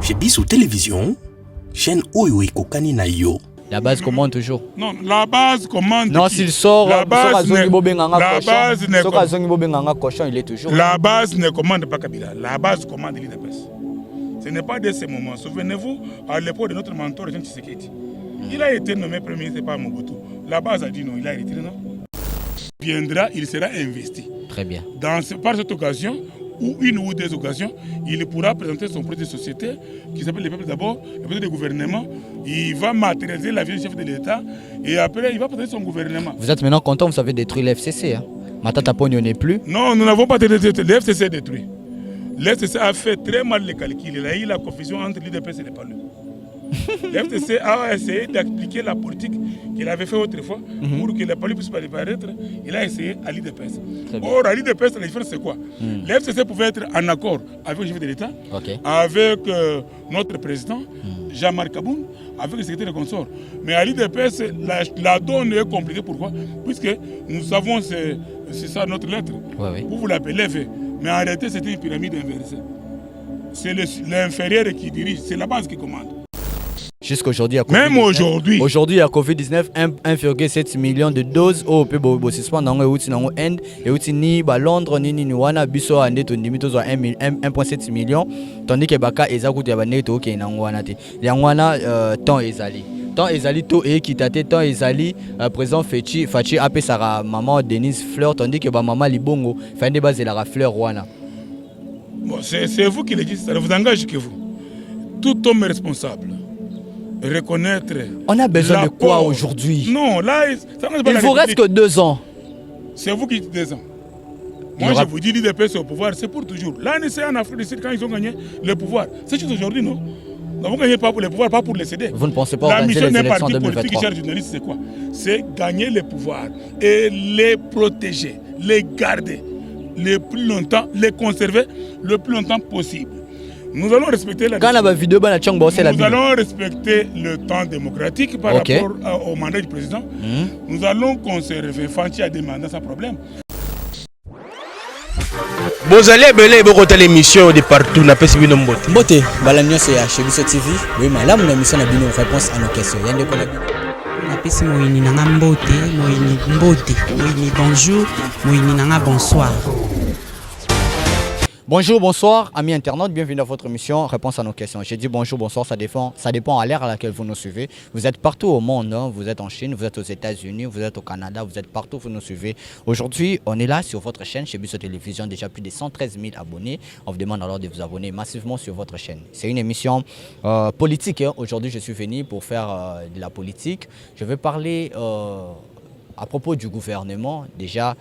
Chez Bissou Télévision, chaîne Oyo Kokani na yo. La base commande toujours. Non, la base commande. Non, s'il sort, la base il est toujours. La base ne commande pas Kabila. La base commande l'IDPS. Ce n'est pas de ce moment. Souvenez-vous, à l'époque de notre mentor, Jean Tshisekedi. Il a été nommé premier ministre par Mobutu. La base a dit non, il a retiré non. Il viendra, il sera investi. Très bien. Par cette occasion, ou une ou deux occasions, il pourra présenter son projet de société qui s'appelle le peuple d'abord, le projet de gouvernement. Il va matérialiser la vie du chef de l'État et après il va présenter son gouvernement. Vous êtes maintenant content, vous avez détruit l'FCC. Hein? Matata Pogno n'est plus. Non, nous n'avons pas détruit. L'FCC est détruit. L'FCC a fait très mal les calculs. Il a eu la confusion entre l'IDPS et les PALU. L'FCC a essayé d'appliquer la politique qu'il avait fait autrefois pour que les PALU puissent disparaître. Il a essayé à l'IDPS. Or, à l'IDPS, la différence c'est quoi? L'FCC pouvait être en accord avec le chef de l'État, avec notre président, Jean-Marc Kaboun, avec le secrétaire de consort. Mais à l'IDPS, la donne est compliquée. Pourquoi? Puisque nous savons, c'est ça notre lettre. Vous l'appelez V. Mais en réalité, c'est une pyramide inversée. C'est l'inférieur qui dirige, c'est la base qui commande. Jusqu'aujourd'hui, même aujourd'hui, il y a Covid-19, 1,7 million de doses au Inde et ni Londres ni wana biso ande to ndimi to 1,7 million tandis que baka ezakuti ya baneto ke na ngwana te yangwana temps ezali to e kitate temps ezali président Fachi ape sara maman Denise Fleur tandis que ba maman Libongo fande bazela la Fleur wana. Bon, c'est vous qui le dites, ça ne vous engage que vous. Tout homme est responsable. Reconnaître. On a besoin de quoi aujourd'hui? Non, là, il vous reste que 2 ans. C'est vous qui dites 2 ans. Moi, je vous dis l'IDPS au pouvoir, c'est pour toujours. Là, c'est en Afrique du Sud quand ils ont gagné le pouvoir. C'est juste aujourd'hui, non? Nous n'avons gagné pas pour le pouvoir, pas pour le céder. Vous ne pensez pas organiser les élections en 2023? La mission d'un parti politique, cher journaliste, c'est quoi? C'est gagner le pouvoir et les protéger, les garder le plus longtemps, les conserver le plus longtemps possible. Nous allons respecter nous allons respecter le temps démocratique par rapport au mandat du président. Nous allons conserver Fanti a des mandats sans problème. Vous allez belé beaucoup l'émission de partout na pesi bino mbote. Mbote, balanyo c'est chez Bissou TV. Oui, mais là mon émission na bino réponse à nos questions. Yande ko na pesi moyini nanga mbote, moyini bonjour, moyini nanga bonsoir. Bonjour, bonsoir, amis internautes, bienvenue dans votre émission Réponse à nos questions. J'ai dit bonjour, bonsoir, ça dépend à l'ère à laquelle vous nous suivez. Vous êtes partout au monde, hein. Vous êtes en Chine, vous êtes aux États-Unis, vous êtes au Canada, vous êtes partout, vous nous suivez. Aujourd'hui, on est là sur votre chaîne, chez Bissou Télévision, déjà plus de 113 000 abonnés. On vous demande alors de vous abonner massivement sur votre chaîne. C'est une émission politique, hein. Aujourd'hui, je suis venu pour faire de la politique. Je vais parler à propos du gouvernement. Déjà,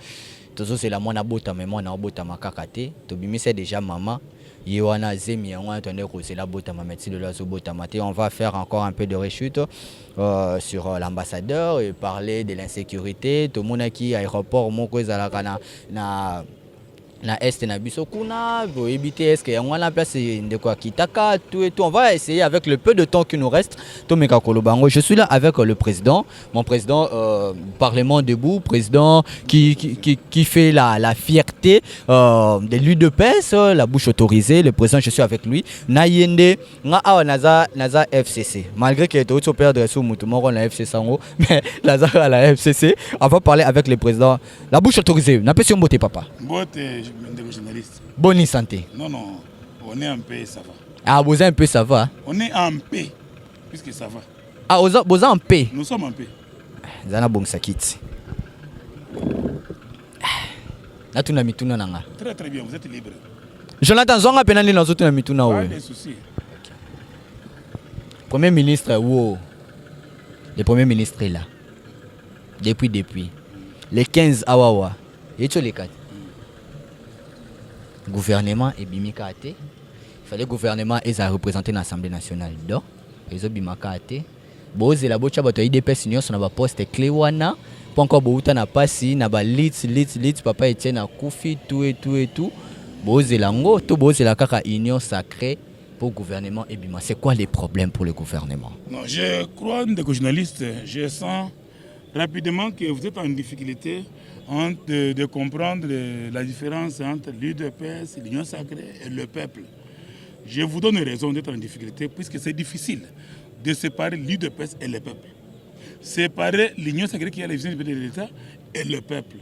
c'est la mona bota mais mona bota makakate to bimise déjà maman yewana zemi on attendait que c'est la bota mameti de la bota maté. On va faire encore un peu de rechute sur l'ambassadeur et parler de l'insécurité to monaki aéroport moko ezalaka na est na biso kuna go éviter est-ce que on place de quoi kitaka tout et tout. On va essayer avec le peu de temps qui nous reste to meka kolobango. Je suis là avec le président, mon président parlement debout, président qui fait la fierté de l'UDPS, la bouche autorisée. Le président, je suis avec lui. Nayende nga awa naza FCC. Malgré qu'il était au perdre sous mutumoro na FCC sango, mais naza la FCC. On va parler avec le président. La bouche autorisée. Na pesi mbote papa. Mbote journaliste. Bonne santé. Non, on est en paix, ça va. Ah, vous êtes un peu, ça va. On est en paix, puisque ça va. Ah, vous êtes en paix. Nous sommes en paix. Zana bon sakit. Natuna mituna nanga. Très très bien, vous êtes libre. Jonathan Zonga penali na zotuna mituna Pas de soucis. Premier ministre, wow. Le premier ministre est là. Depuis. Les 15 awawa. Et tu les 4. Gouvernement et Bimikate. Il fallait gouvernement et ça représenter l'Assemblée nationale. Donc, ils ont Bimikate. Boze la bocha bato IDPS union sur na poste clé wana. Pas encore bouta na passi na ba lit papa Etienne na Koufi tout. Boze lango to boze la kaka union sacrée pour gouvernement et Bima. C'est quoi les problèmes pour le gouvernement? Non, je crois que journaliste, je sens rapidement que vous êtes en difficulté de comprendre la différence entre l'UDPS, l'Union sacrée et le peuple. Je vous donne raison d'être en difficulté puisque c'est difficile de séparer l'UDPS et le peuple. Séparer l'Union sacrée qui a la vision de l'État et le peuple.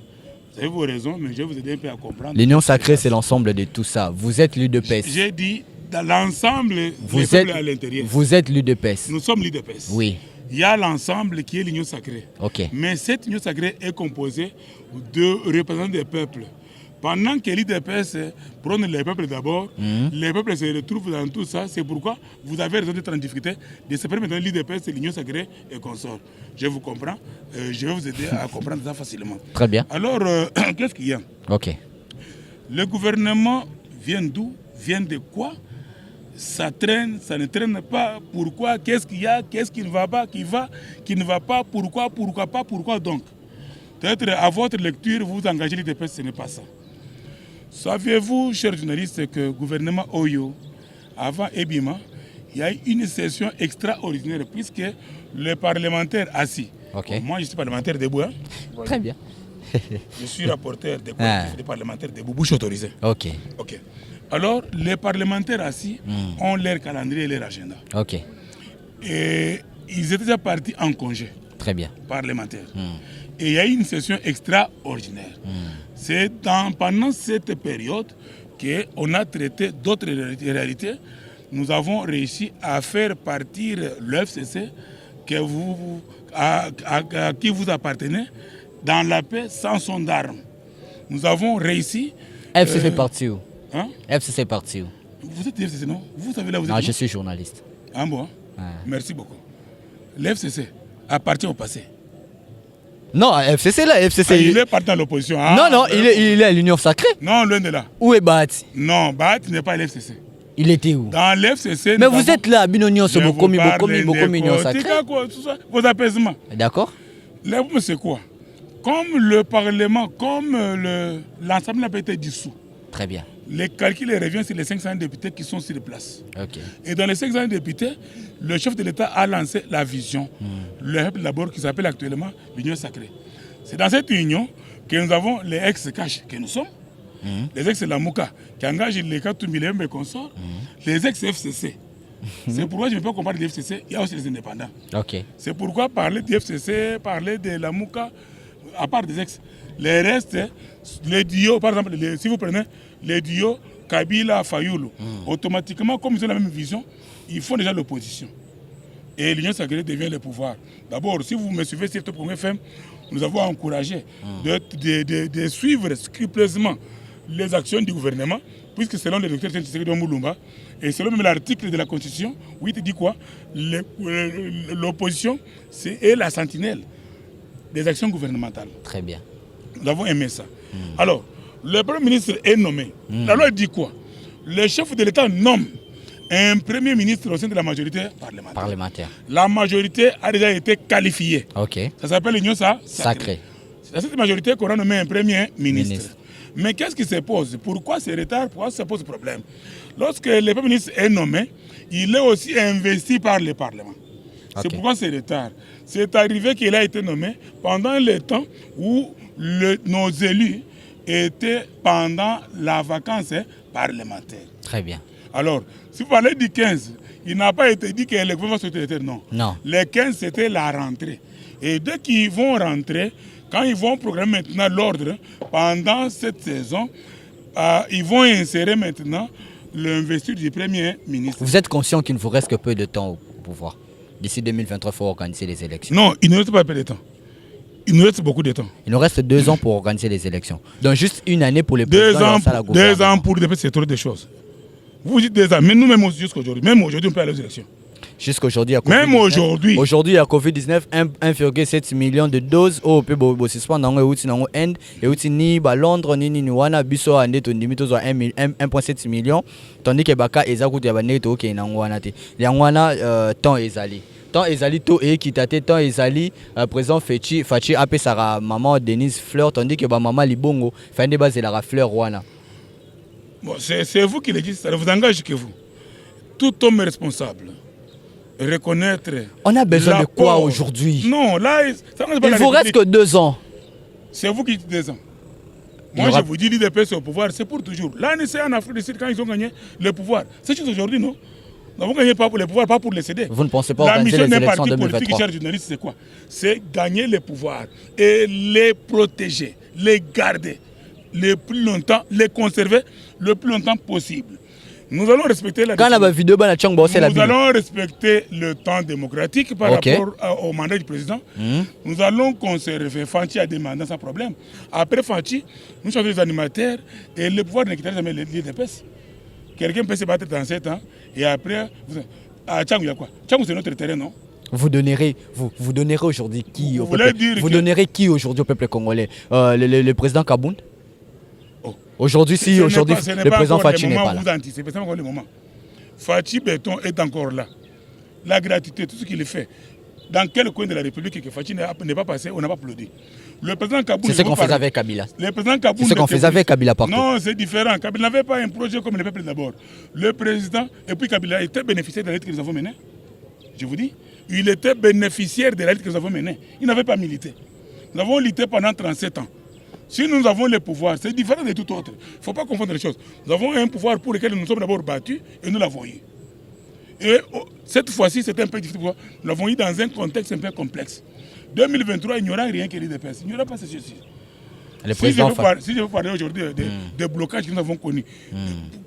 Vous avez vos raisons, mais je vais vous aider un peu à comprendre. L'Union sacrée, c'est l'ensemble de tout ça. Vous êtes l'UDPS. J'ai dit dans l'ensemble des peuples à l'intérieur. Vous êtes l'UDPS. Nous sommes l'UDPS. Oui. Il y a l'ensemble qui est l'Union sacrée. Ok. Mais cette Union sacrée est composée de représentants des peuples. Pendant que l'UDPS prône les peuples d'abord, les peuples se retrouvent dans tout ça. C'est pourquoi vous avez raison d'être en difficulté de séparer maintenant l'UDPS et l'Union sacrée et consorts. Je vous comprends. Je vais vous aider à comprendre ça facilement. Très bien. Alors, qu'est-ce qu'il y a? Ok. Le gouvernement vient d'où? Vient de quoi? Ça traîne, ça ne traîne pas. Pourquoi? Qu'est-ce qu'il y a? Qu'est-ce qui ne va pas? Qui ne va pas? Pourquoi? Pourquoi pas? Pourquoi donc? Peut-être à votre lecture, vous engagez l'UDPS, ce n'est pas ça. Saviez-vous, chers journalistes, que le gouvernement Oyo, avant Ebima, il y a eu une session extraordinaire puisque les parlementaires assis. Okay. Moi, je suis parlementaire debout. Hein? Très bien. Je suis rapporteur des collectifs des parlementaires debout, bouche autorisée. Ok. Ok. Alors, les parlementaires assis ont leur calendrier et leur agenda. Ok. Et ils étaient déjà partis en congé. Très bien. Parlementaire. Et il y a eu une session extraordinaire. C'est pendant cette période qu'on a traité d'autres réalités. Nous avons réussi à faire partir l'FCC à qui vous appartenez dans la paix sans son d'armes. Nous avons réussi... FCC parti où? Hein? FCC parti où? Vous êtes FCC, non? Vous savez là où vous êtes? Non, je suis journaliste. Ah bon? Merci beaucoup. L'FCC appartient au passé. Non, FCC là, FCC... il est parti à l'opposition. Ah, non, il est à l'Union sacrée. Non, loin de là. Où est Bahati? Non, Bahati n'est pas à l'FCC. Il était où? Dans l'FCC... Mais vous êtes là, Binonion, c'est beaucoup Union sacrée. Vos apaisements. D'accord. L'FCC, c'est quoi? Comme le Parlement, comme l'Assemblée n'a pas été dissous. Très bien. Les calculs reviennent sur les 500 députés qui sont sur place. Okay. Et dans les 500 députés, le chef de l'État a lancé la vision, le peuple d'abord qui s'appelle actuellement l'Union sacrée. C'est dans cette union que nous avons les ex-cash que nous sommes, les ex-Lamouka qui engagent les 4 millions et consorts, les ex-FCC. C'est pourquoi je ne peux pas comparer les FCC, il y a aussi les indépendants. Okay. C'est pourquoi parler du FCC, parler de Lamouka, à part des ex, les restes, les duos, par exemple, si vous prenez les duos Kabila, Fayoulou, automatiquement, comme ils ont la même vision, ils font déjà l'opposition. Et l'Union sacrée devient le pouvoir. D'abord, si vous me suivez sur Top.fm, nous avons encouragé de suivre scrupuleusement les actions du gouvernement, puisque selon le docteur Tshisekedi Moulumba, et selon même l'article de la Constitution, oui, il dit quoi? L'opposition est la sentinelle des actions gouvernementales. Très bien. Nous avons aimé ça. Alors, le Premier ministre est nommé. La loi dit quoi? Le chef de l'État nomme un Premier ministre au sein de la majorité parlementaire. La majorité a déjà été qualifiée. Okay. Ça s'appelle l'Union sacrée. C'est dans cette majorité qu'on a nommé un Premier ministre. Mais qu'est-ce qui se pose? Pourquoi ce retard? Pourquoi ça pose problème? Lorsque le Premier ministre est nommé, il est aussi investi par le Parlement. Okay. C'est pourquoi c'est retard. C'est arrivé qu'il a été nommé pendant le temps où nos élus étaient pendant la vacance parlementaire. Très bien. Alors, si vous parlez du 15, il n'a pas été dit que les gouvernements sont été non. Non. Le 15, c'était la rentrée. Et dès qu'ils vont rentrer, quand ils vont programmer maintenant l'ordre, pendant cette saison, ils vont insérer maintenant l'investiture du Premier ministre. Vous êtes conscient qu'il ne vous reste que peu de temps au pouvoir? D'ici 2023, il faut organiser les élections. Non, il ne reste pas peu de temps. Il nous reste beaucoup de temps. Il nous reste 2 ans pour organiser les élections. Donc juste une année pour les présidents. 2 ans pour c'est trop de choses. Vous dites 2 ans, mais nous-mêmes jusqu'à aujourd'hui. Même aujourd'hui, on peut aller aux élections. Jusqu'aujourd'hui, il y a même aujourd'hui. Aujourd'hui, il y a Covid-19, 1,7 million de doses. Au pays, il y a Inde, il y a Londres, il y a 1,7 million. Tandis que Baka, il y a temps ezali. Tant ezali to ekitate tant ezali présent Fachi ape sara maman Denise Fleur tandis que ba maman Libongo fande bazela Fleur wana. Bon, c'est vous qui le dites, ça ne vous engage que vous. Tout homme responsable. Reconnaître. On a besoin de quoi aujourd'hui? Non, là, il vous reste que 2 ans. C'est vous qui dites 2 ans. Moi, je vous dis, l'IDPS au pouvoir, c'est pour toujours. Là, c'est en Afrique du Sud, quand ils ont gagné le pouvoir. C'est juste aujourd'hui, non? Nous avons gagné pas pour le pouvoir, pas pour le céder. Vous ne pensez pas organiser les élections en 2023? Cher journaliste, c'est quoi? C'est gagner le pouvoir et les protéger, les garder le plus longtemps, les conserver le plus longtemps possible. Nous allons respecter la Nous allons respecter le temps démocratique par rapport au mandat du président. Nous allons conserver. Fanti a demandé sans problème. Après Fanti, nous sommes des animateurs et le pouvoir ne quittera jamais l'IDPS. Quelqu'un peut se battre dans 7 ans et après, à Tchangou, il y a quoi? Tchangou, c'est notre terrain, non? Vous donnerez aujourd'hui qui au peuple? Vous donnerez qui aujourd'hui au peuple congolais? Le président Kaboun? Aujourd'hui, si aujourd'hui le président Fachi n'est pas là. C'est pas encore le moment. Fachi Béton est encore là. La gratitude, tout ce qu'il fait. Dans quel coin de la République que Fachi n'est pas passé, on n'a pas applaudi. Le président Kaboun. C'est ce qu'on faisait avec Kabila. Le président Kaboun. C'est ce qu'on faisait avec Kabila partout. Non, c'est différent. Kabila n'avait pas un projet comme le peuple d'abord. Le président, et puis Kabila était bénéficiaire de la lutte que nous avons menée. Je vous dis, il était bénéficiaire de la lutte que nous avons menée. Il n'avait pas milité. Nous avons lutté pendant 37 ans. Si nous avons le pouvoir, c'est différent de tout autre. Il ne faut pas confondre les choses. Nous avons un pouvoir pour lequel nous sommes d'abord battus et nous l'avons eu. Et cette fois-ci, c'est un peu difficile. Nous l'avons eu dans un contexte un peu complexe. 2023, il n'y aura rien que l'IDPS. Il n'y aura pas ceci. Si je veux parler aujourd'hui des blocages que nous avons connus,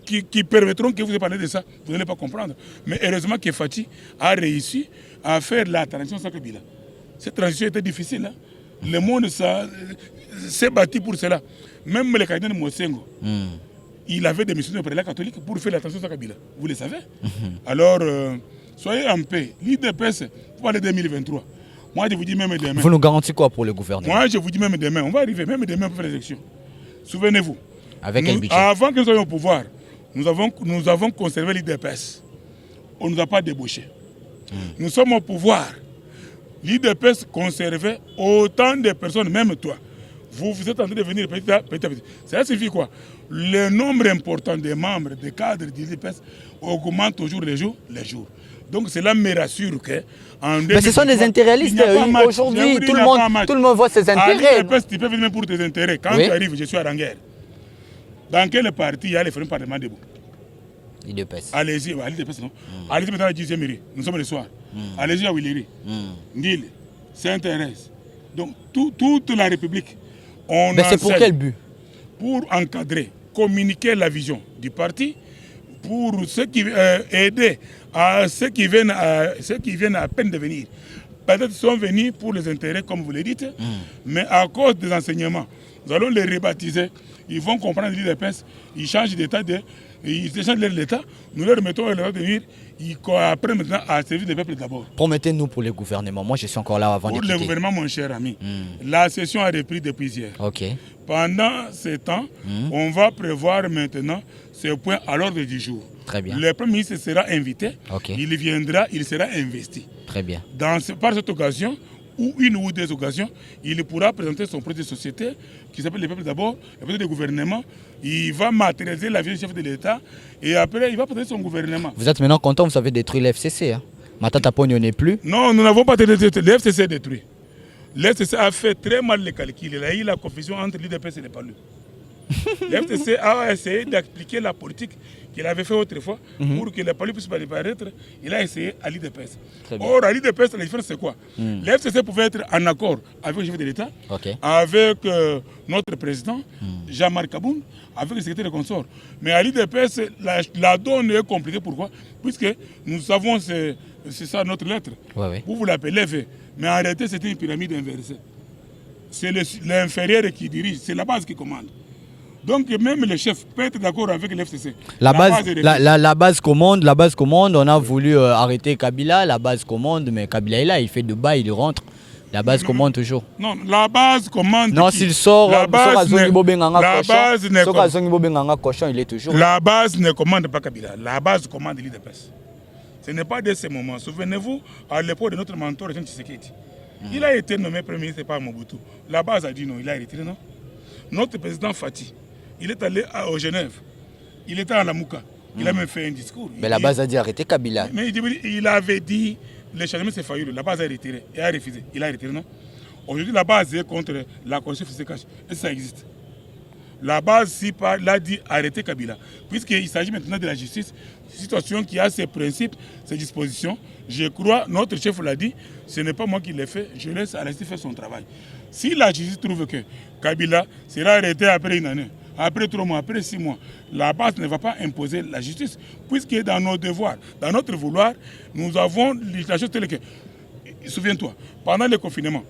qui permettront que vous parlez de ça, vous n'allez pas comprendre. Mais heureusement que Fachi a réussi à faire la transition sans Kabila. Cette transition était difficile. Hein? Le monde s'est battu pour cela. Même le cardinal Mosengo, il avait démissionné auprès de la catholique pour faire la transition sans Kabila. Vous le savez? Alors, soyez en paix. L'IDPS, pour aller 2023. Moi, je vous dis même demain. Vous nous garantissez quoi pour le gouvernement? Moi, je vous dis même demain. On va arriver même demain pour faire les élections. Souvenez-vous. Avec quel budget? Avant que nous soyons au pouvoir, nous avons conservé l'IDPS. On ne nous a pas débauché. Nous sommes au pouvoir. L'IDPS conservait autant de personnes, même toi. Vous êtes en train de venir petit à petit. Ça signifie quoi? Le nombre important de membres, de cadres de l'IDPS augmente toujours les jours. Donc cela me rassure que... Mais ce sont des intérêalistes. Aujourd'hui, tout le monde voit ses intérêts. À l'IDPS, tu peux venir pour tes intérêts. Quand tu arrives, je suis à Ranguer. Dans quel parti il y a les frères parlement debout? l'IDPS. Allez-y, l'IDPS, non? Allez-y maintenant à la 10e mairie. Nous sommes le soir. Allez-y à Willery, Ndile, Saint-Thérèse. Donc toute la République. Mais c'est pour quel but? Pour encadrer, communiquer la vision du parti, pour ceux qui aider à ceux qui viennent à peine de venir. Peut-être sont venus pour les intérêts, comme vous le dites, mais à cause des enseignements, nous allons les rebaptiser. Ils vont comprendre l'IDPS, ils changent d'état, ils échangent l'état, nous leur mettons à leur venir, ils apprennent maintenant à servir le peuple d'abord. Promettez-nous pour le gouvernement. Moi, je suis encore là avant de quitter. Pour le gouvernement, mon cher ami, la session a repris depuis hier. Pendant ce temps, on va prévoir maintenant ce point à l'ordre du jour. Très bien. Le Premier ministre sera invité, il viendra, il sera investi. Très bien. Par cette occasion, ou une ou deux occasions, il pourra présenter son projet de société qui s'appelle le peuple d'abord, le projet de gouvernement. Il va matérialiser la vie du chef de l'État et après il va présenter son gouvernement. Vous êtes maintenant content, vous avez détruit l'FCC. Hein? Matata Pogno n'est plus. Non, nous n'avons pas détruit. L'FCC est détruit. L'FCC a fait très mal les calculs. Il a eu la confusion entre l'IDPS et les PALU. L'FCC a essayé d'expliquer la politique qu'il avait fait autrefois pour que les PALU puissent apparaître. Il a essayé à l'IDPS. Or, à l'IDPS, la différence c'est quoi? L'FCC pouvait être en accord avec le chef de l'État, avec notre président, Jean-Marc Kaboun, avec le secrétaire de consort. Mais à l'IDPS, la donne est compliquée. Pourquoi? Puisque nous savons, c'est ça notre lettre. Vous l'appelez V. Mais en réalité, c'est une pyramide inversée. C'est l'inférieur qui dirige, c'est la base qui commande. Donc même le chef peut être d'accord avec l'FCC. La base commande, on a voulu arrêter Kabila, la base commande, mais Kabila est là, il fait de bas, il rentre. La base commande toujours. Non, la base commande. Non, s'il sort, la base il est toujours. La base ne commande pas Kabila, la base commande l'IDPS. Ce n'est pas de ce moment. Souvenez-vous, à l'époque de notre mentor, Jean Tshisekedi. Il a été nommé Premier ministre par Mobutu. La base a dit non, il a retiré, non? Notre président Fati, il est allé au Genève. Il était à la Mouka. Il a même fait un discours. Mais la base a dit arrêter Kabila. Mais il avait dit le changement c'est failli. La base a retiré. Et a refusé. Il a retiré, non? Aujourd'hui, la base est contre la constitution fiscale. Et ça existe. La base l'a dit arrêter Kabila. Puisqu'il s'agit maintenant de la justice, situation qui a ses principes, ses dispositions. Je crois, notre chef l'a dit, ce n'est pas moi qui l'ai fait, je laisse la justice faire son travail. Si la justice trouve que Kabila sera arrêté après une année, après 3 mois, après 6 mois, la base ne va pas imposer la justice, puisque dans nos devoirs, dans notre vouloir, nous avons la chose telle que, souviens-toi, pendant le confinement,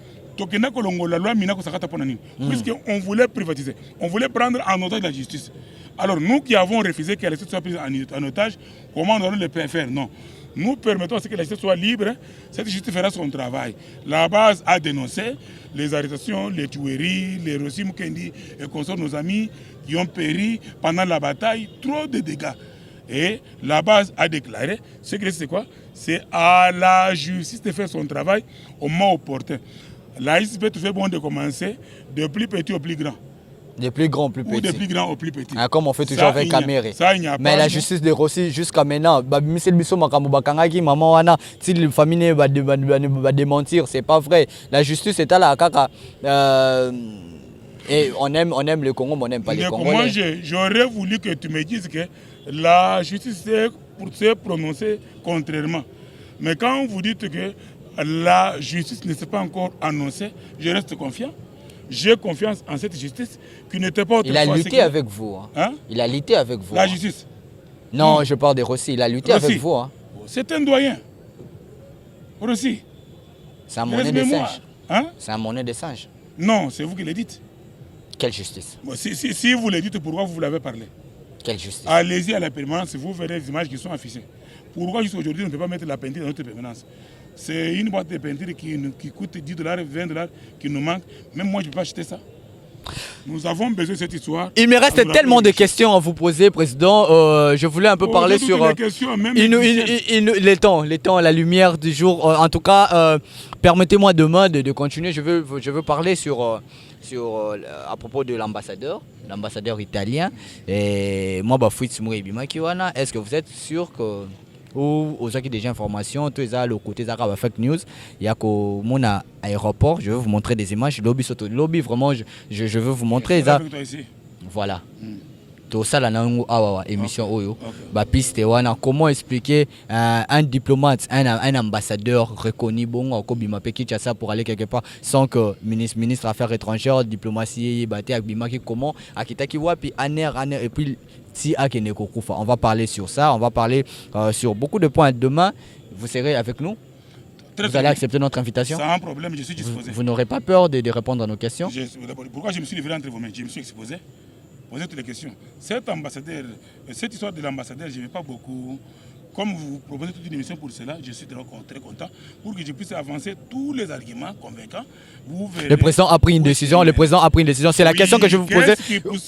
puisqu'on voulait privatiser, on voulait prendre en otage la justice. Alors nous qui avons refusé que la justice soit prise en otage, comment nous allons le faire? Non. Nous permettons à ce que la justice soit libre, cette justice fera son travail. La base a dénoncé les arrestations, les tueries, les Rossi Mukendi et consorts, nos amis qui ont péri pendant la bataille, trop de dégâts. Et la base a déclaré, ce que c'est quoi? C'est à la justice de faire son travail au moment opportun. La justice peut faire bon de commencer de plus petit au plus grand. De plus grand au plus petit. Ou de plus grand au plus petit. Ah, comme on fait toujours avec Kamere. Mais la justice de Rossi jusqu'à maintenant, si la famille va démentir, c'est pas vrai. La justice est à la caca. Et on aime le Congo, mais on n'aime pas les Congolais. Moi, j'aurais voulu que tu me dises que la justice s'est prononcée contrairement. Mais quand vous dites que la justice ne s'est pas encore annoncée, je reste confiant. J'ai confiance en cette justice qui n'était pas autrefois. Il a lutté avec vous. Hein? Il a lutté avec vous. La justice? Non, je parle de Rossi. Il a lutté Rossi. avec vous. Hein? C'est un doyen. Rossi. C'est un monnaie de singe. Hein? C'est un monnaie de singe. Non, c'est vous qui le dites. Quelle justice? Bon, si vous le dites, pourquoi vous l'avez parlé? Quelle justice? Allez-y à la permanence, vous verrez les images qui sont affichées. Pourquoi juste aujourd'hui on ne peut pas mettre la peinture dans notre permanence? C'est une boîte de peinture qui coûte 10 $, 20 $, qui nous manque. Même moi, je ne peux pas acheter ça. Nous avons besoin de cette histoire. Il me reste tellement de questions à vous poser, Président. Je voulais un peu parler sur les temps, la lumière du jour. En tout cas, permettez-moi demain de continuer. Je veux parler à propos de l'ambassadeur italien. Et moi, est-ce que vous êtes sûr que ou aux qui déjà informations, tous les côté des fake news, il y a mon aéroport, je vais vous montrer des images, lobby vraiment, je veux vous montrer ça. Voilà. Tout ça là émission Oyo. Piste comment expliquer un diplomate, un ambassadeur reconnu bon pour aller quelque part sans que ministre affaires étrangères, diplomatie, comment akitaki wapi aner et puis on va parler sur ça, on va parler sur beaucoup de points demain. Vous serez avec nous? Vous allez accepter notre invitation? Sans problème, je suis disposé. Vous n'aurez pas peur de répondre à nos questions? Pourquoi je me suis livré entre vos mains? Je me suis exposé. Posez toutes les questions. Cette histoire de l'ambassadeur, je ne vais pas beaucoup. Comme vous proposez toute une émission pour cela, je suis très content pour que je puisse avancer tous les arguments convaincants. Vous verrez. Le président a pris une décision. C'est la question que je vous posais.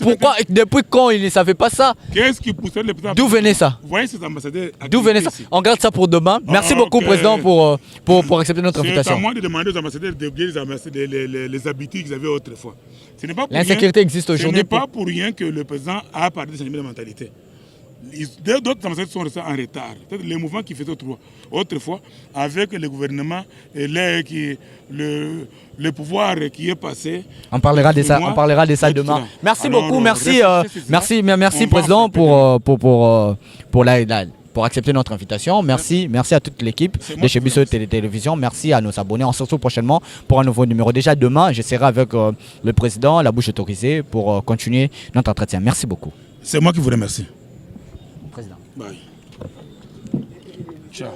Pourquoi, depuis quand il ne savait pas ça? Qu'est-ce qui poussait le président? D'où venait ça? Vous voyez ces ambassadeurs? D'où venait ça? On garde ça pour demain. Merci beaucoup, Président, pour accepter notre invitation. C'est à moi de demander aux ambassadeurs de oublier les habitudes qu'ils avaient autrefois. L'insécurité existe aujourd'hui. Ce n'est pas pour rien que le président a parlé de changement de mentalité. D'autres ambassadeurs sont restés en retard. Les mouvements qui faisaient autrefois, avec le gouvernement et le pouvoir qui est passé. On parlera de ça demain. Merci beaucoup, merci Président pour accepter notre invitation. Merci à toute l'équipe de chez Bissau Télévision. Merci à nos abonnés. On se retrouve prochainement pour un nouveau numéro. Déjà demain, je serai avec le président, la bouche autorisée, pour continuer notre entretien. Merci beaucoup. C'est moi qui vous remercie. Président. Bye. Ciao.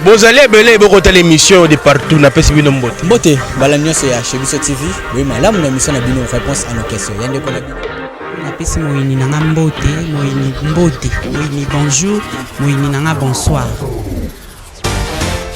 Vous allez beaucoup l'émission de partout na pesi bino mbote. Mbote, bala nyonso ya chez Bissau TV. Oui, malamu na émission na bino réponse à nos questions. Yande ko na napesi moyini nanga mbote, moyini bonjour, moyini nanga bonsoir.